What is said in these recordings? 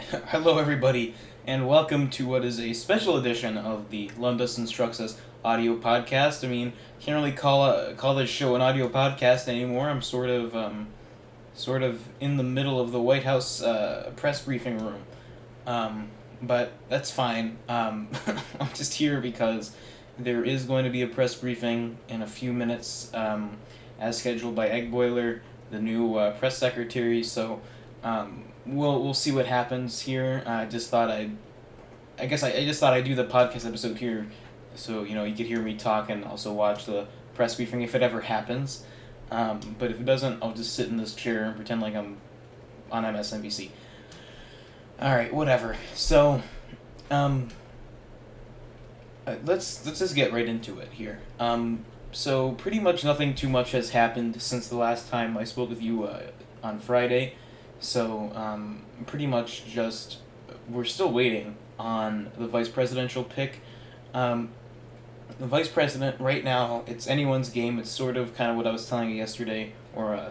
Hello, everybody, and welcome to what is a special edition of the Lundus Instructs audio podcast. I mean, can't really call this show an audio podcast anymore. I'm sort of in the middle of the White House press briefing room, but that's fine. I'm just here because there is going to be a press briefing in a few minutes, as scheduled by Egg Boiler, the new press secretary. So. We'll see what happens here. I just thought I just thought I'd do the podcast episode here, so you could hear me talk and also watch the press briefing if it ever happens. But if it doesn't, I'll just sit in this chair and pretend like I'm on MSNBC. All right, whatever. So, let's just get right into it here. So pretty much nothing too much has happened since the last time I spoke with you on Friday. So, pretty much just, we're still waiting on the vice presidential pick. The vice president, right now, it's anyone's game. It's sort of kind of what I was telling you yesterday, or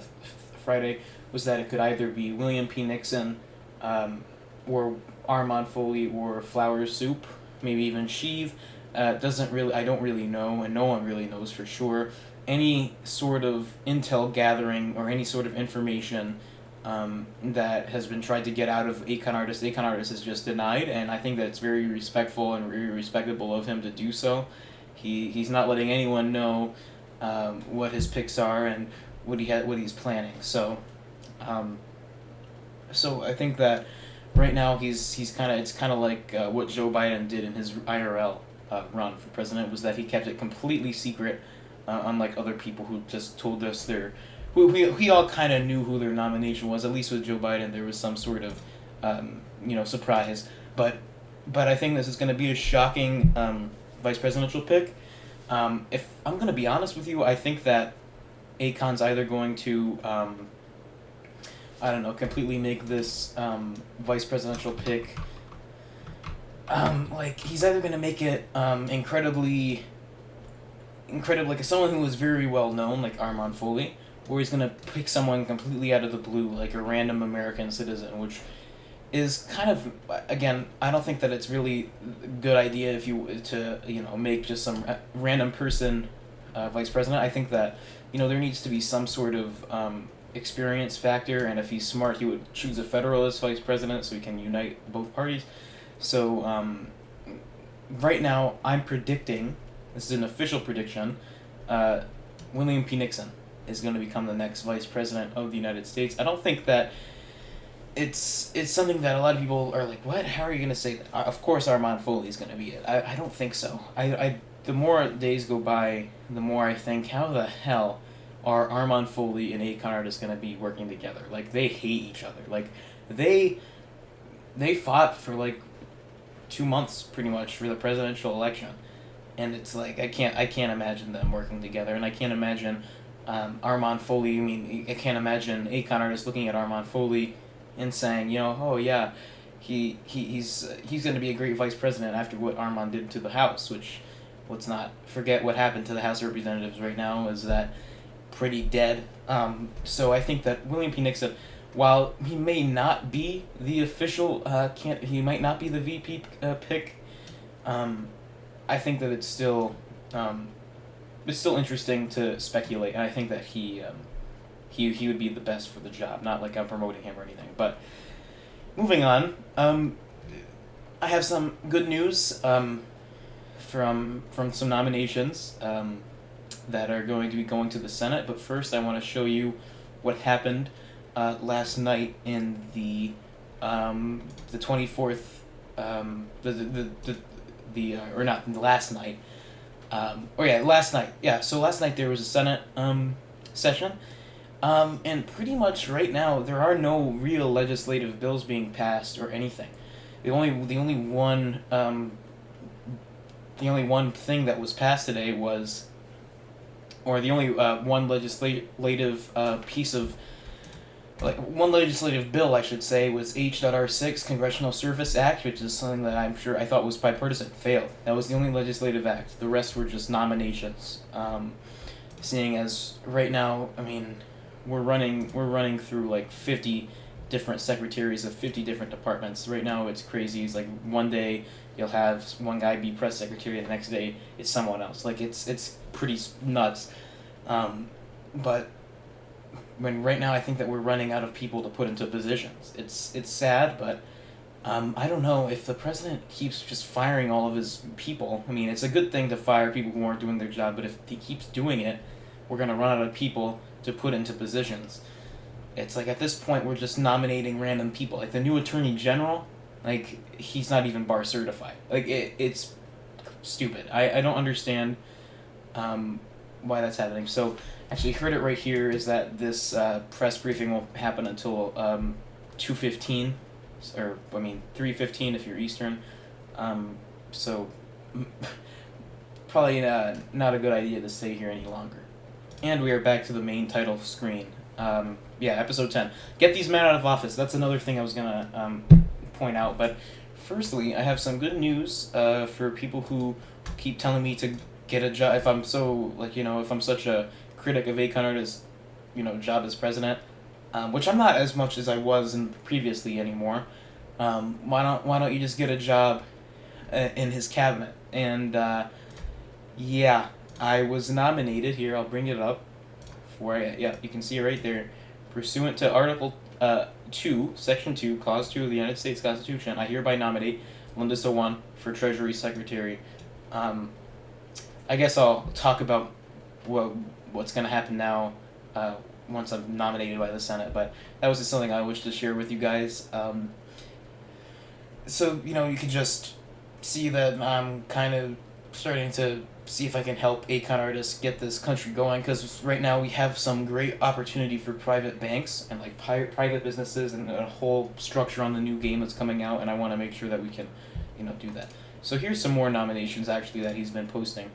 Friday, was that it could either be William P. Nixon, or Armand Foley, or Flowers Soup, maybe even Sheev. I don't really know, and no one really knows for sure. Any sort of intel gathering, or any sort of information that has been tried to get out of Akon Artist. Akon Artist is just denied, and I think that it's very respectful and very respectable of him to do so. He's not letting anyone know what his picks are and what he's planning. So, I think that right now it's kind of like what Joe Biden did in his IRL run for president, was that he kept it completely secret, unlike other people who just told us we all kind of knew who their nomination was. At least with Joe Biden, there was some sort of, surprise. But I think this is going to be a shocking vice presidential pick. If I'm going to be honest with you, I think that Akon's either going to, completely make this vice presidential pick. He's either going to make it incredibly, like someone who was very well known, like Armand Foley, or he's going to pick someone completely out of the blue, like a random American citizen, which is kind of, again, I don't think that it's really a good idea if you to make just some random person vice president. I think that, there needs to be some sort of experience factor, and if he's smart, he would choose a Federalist vice president so he can unite both parties. So, right now, I'm predicting, this is an official prediction, William P. Nixon is going to become the next vice president of the United States. I don't think that it's something that a lot of people are like, what? How are you going to say that? Of course Armand Foley is going to be it. I don't think so. The more days go by, the more I think, how the hell are Armand Foley and Akon Artist going to be working together? Like, they hate each other. Like, they fought for, 2 months, pretty much, for the presidential election. And it's like, I can't imagine them working together, and I can't imagine Armand Foley. I mean, I can't imagine Akon Artist looking at Armand Foley and saying, oh yeah, he's going to be a great vice president after what Armand did to the House. Which, let's not forget what happened to the House of Representatives right now, is that pretty dead. So I think that William P. Nixon, while he may not be the official he might not be the VP pick, I think that it's still interesting to speculate, and I think that he would be the best for the job. Not like I'm promoting him or anything, but moving on. I have some good news from some nominations that are going to be going to the Senate. But first, I want to show you what happened last night in the 24th or not last night. Last night. Yeah, so last night there was a Senate session, and pretty much right now there are no real legislative bills being passed or anything. The only one thing that was passed today was, or the only one legislative piece of, one legislative bill, I should say, was H.R.6, Congressional Service Act, which is something that I thought was bipartisan. Failed. That was the only legislative act. The rest were just nominations. Seeing as right now, I mean, we're running through 50 different secretaries of 50 different departments. Right now it's crazy. It's like one day you'll have one guy be press secretary, and the next day it's someone else. Like it's pretty nuts. But when right now I think that we're running out of people to put into positions. It's sad, but I don't know if the president keeps just firing all of his people. I mean, it's a good thing to fire people who aren't doing their job, but if he keeps doing it, we're gonna run out of people to put into positions. It's like at this point we're just nominating random people. Like the new attorney general, like he's not even bar certified. Like it's stupid. I don't understand why that's happening. So actually heard it right here is that this press briefing won't happen until 2:15, or 3:15 if you're Eastern. So probably not a good idea to stay here any longer. And we are back to the main title screen. Episode 10. Get these men out of office. That's another thing I was gonna point out. But firstly, I have some good news for people who keep telling me to get a job. If I'm if I'm such a critic of A. Conrad's, job as president, which I'm not as much as I was previously anymore. Why don't you just get a job in his cabinet? And I was nominated here. I'll bring it up you can see it right there. Pursuant to Article 2, Section 2, Clause 2 of the United States Constitution, I hereby nominate Lundus for Treasury Secretary. I guess I'll talk about what's going to happen now once I'm nominated by the Senate, but that was just something I wish to share with you guys. So, you can just see that I'm kind of starting to see if I can help A. Conradus get this country going, because right now we have some great opportunity for private banks and like private businesses and a whole structure on the new game that's coming out, and I want to make sure that we can, do that. So here's some more nominations actually that he's been posting.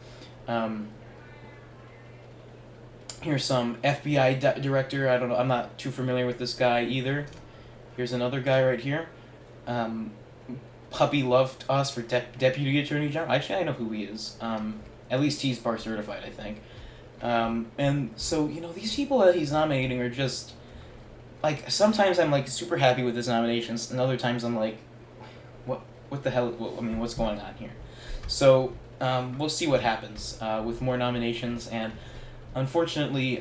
Here's some FBI director. I don't know. I'm not too familiar with this guy either. Here's another guy right here. Puppy loved us for deputy attorney general. Actually, I know who he is. At least he's bar certified, I think. And so, these people that he's nominating are just, like, sometimes I'm, like, super happy with his nominations, and other times I'm like, what the hell, what's going on here? So, we'll see what happens with more nominations, and unfortunately,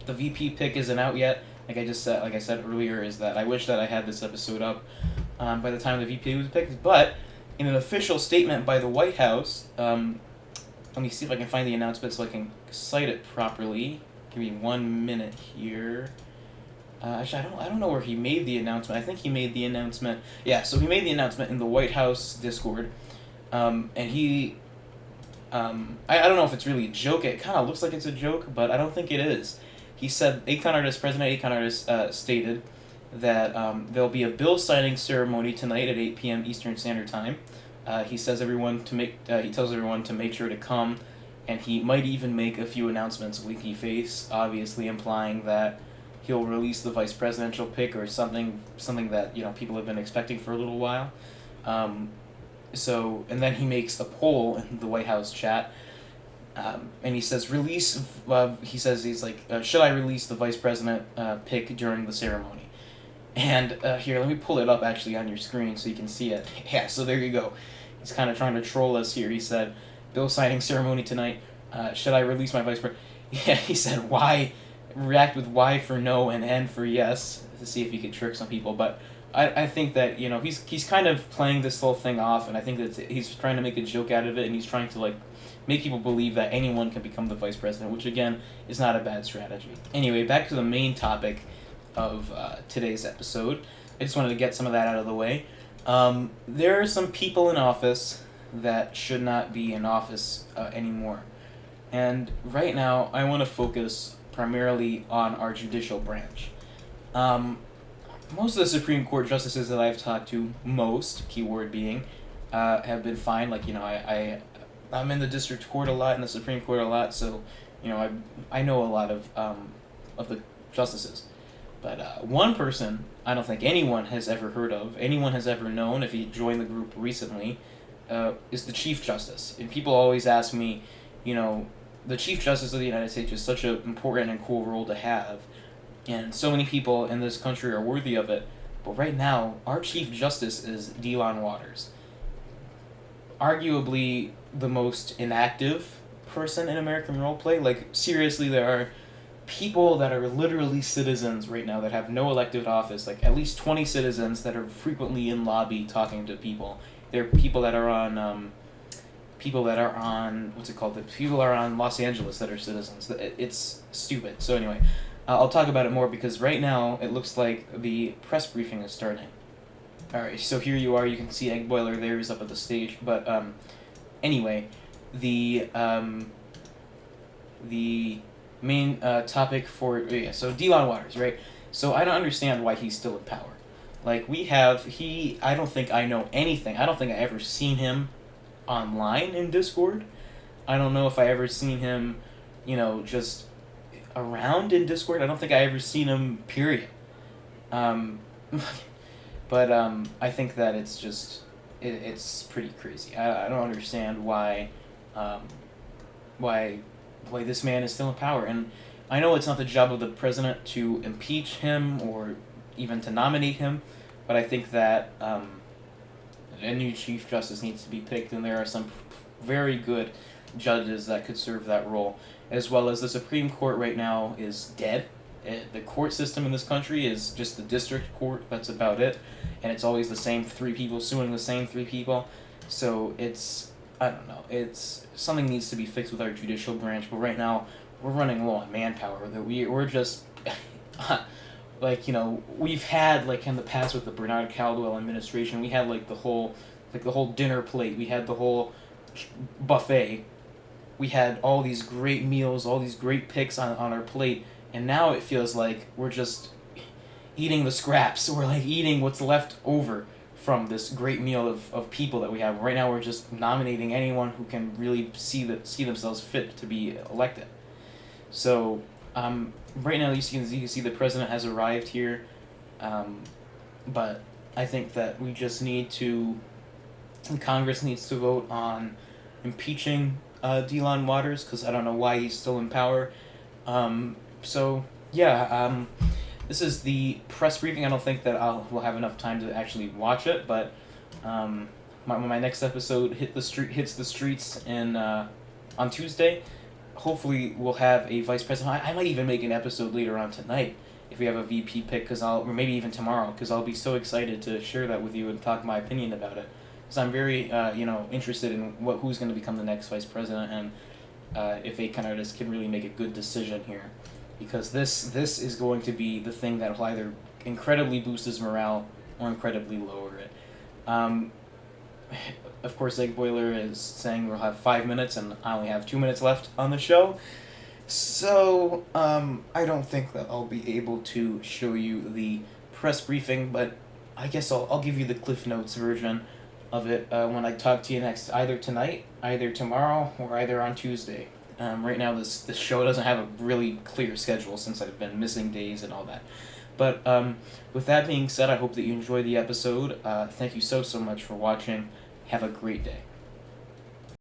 the VP pick isn't out yet. Like I said earlier, is that I wish that I had this episode up by the time the VP was picked, but in an official statement by the White House, let me see if I can find the announcement so I can cite it properly. Give me 1 minute here. Actually, I don't know where he made the announcement. I think he made the announcement. Yeah, so he made the announcement in the White House Discord, and he. I don't know if it's really a joke. It kind of looks like it's a joke, but I don't think it is. He said, President A. Conradus stated that there'll be a bill signing ceremony tonight at 8 p.m. Eastern Standard Time. He tells everyone to make sure to come, and he might even make a few announcements, winky face, obviously implying that he'll release the vice presidential pick or something that people have been expecting for a little while. And then he makes a poll in the White House chat. And he says, should I release the vice president pick during the ceremony? And here, let me pull it up actually on your screen so you can see it. Yeah, so there you go. He's kind of trying to troll us here. He said, bill signing ceremony tonight. Should I release my vice president? Yeah, he said, why? React with Y for no and N for yes to see if he could trick some people. But I think that, he's kind of playing this whole thing off, and I think that he's trying to make a joke out of it, and he's trying to, make people believe that anyone can become the vice president, which, again, is not a bad strategy. Anyway, back to the main topic of today's episode. I just wanted to get some of that out of the way. There are some people in office that should not be in office anymore. And right now, I want to focus primarily on our judicial branch. Most of the Supreme Court justices that I've talked to, keyword being, have been fine. I'm in the district court a lot and the Supreme Court a lot, so I know a lot of the justices. But one person I don't think anyone has ever heard of, anyone has ever known if he joined the group recently, is the Chief Justice. And people always ask me, the Chief Justice of the United States is such an important and cool role to have. and so many people in this country are worthy of it. But right now, our Chief Justice is Delon Waters, arguably the most inactive person in American roleplay. Like, seriously, there are people that are literally citizens right now that have no elected office, like at least 20 citizens that are frequently in lobby talking to people. There are people that are on what's it called? The people are on Los Angeles that are citizens. It's stupid. So anyway, I'll talk about it more because right now it looks like the press briefing is starting. Alright, so here you are. You can see Egg Boiler there is up at the stage. But anyway, the main topic for so Delon Waters, right? So I don't understand why he's still in power. Like I don't think I know anything. I don't think I ever seen him online in Discord. I don't know if I ever seen him, just around in Discord. I don't think I ever seen him. Period. But I think that it's just it's pretty crazy. I don't understand why this man is still in power. And I know it's not the job of the president to impeach him or even to nominate him, but I think that a new Chief Justice needs to be picked, and there are some very good judges that could serve that role, as well as the Supreme Court right now is dead. The court system in this country is just the district court, that's about it, and it's always the same three people suing the same three people, so I don't know, something needs to be fixed with our judicial branch, but right now, we're running low on manpower, that we're just, we've had, in the past with the Bernard Caldwell administration, we had, the whole dinner plate, we had the whole buffet, we had all these great meals, all these great picks on our plate, and now it feels like we're just eating the scraps, we're, eating what's left over from this great meal of people that we have. Right now we're just nominating anyone who can really see themselves fit to be elected. So, right now you can see the president has arrived here, but I think that we just Congress needs to vote on impeaching Delon Waters, because I don't know why he's still in power. This is the press briefing. I don't think that we'll have enough time to actually watch it, but my next episode hits the streets on Tuesday. Hopefully we'll have a vice president. I might even make an episode later on tonight if we have a VP pick, or maybe even tomorrow, because I'll be so excited to share that with you and talk my opinion about it. Because I'm very interested in who's going to become the next vice president, and if a kind of just can really make a good decision here. Because this is going to be the thing that will either incredibly boost his morale or incredibly lower it. Of course, Egg Boiler is saying we'll have 5 minutes, and I only have 2 minutes left on the show. So, I don't think that I'll be able to show you the press briefing, but I guess I'll give you the Cliff Notes version of it when I talk to you next, either tonight, either tomorrow, or either on Tuesday. Right now, this show doesn't have a really clear schedule since I've been missing days and all that. But with that being said, I hope that you enjoyed the episode. Thank you so much for watching. Have a great day.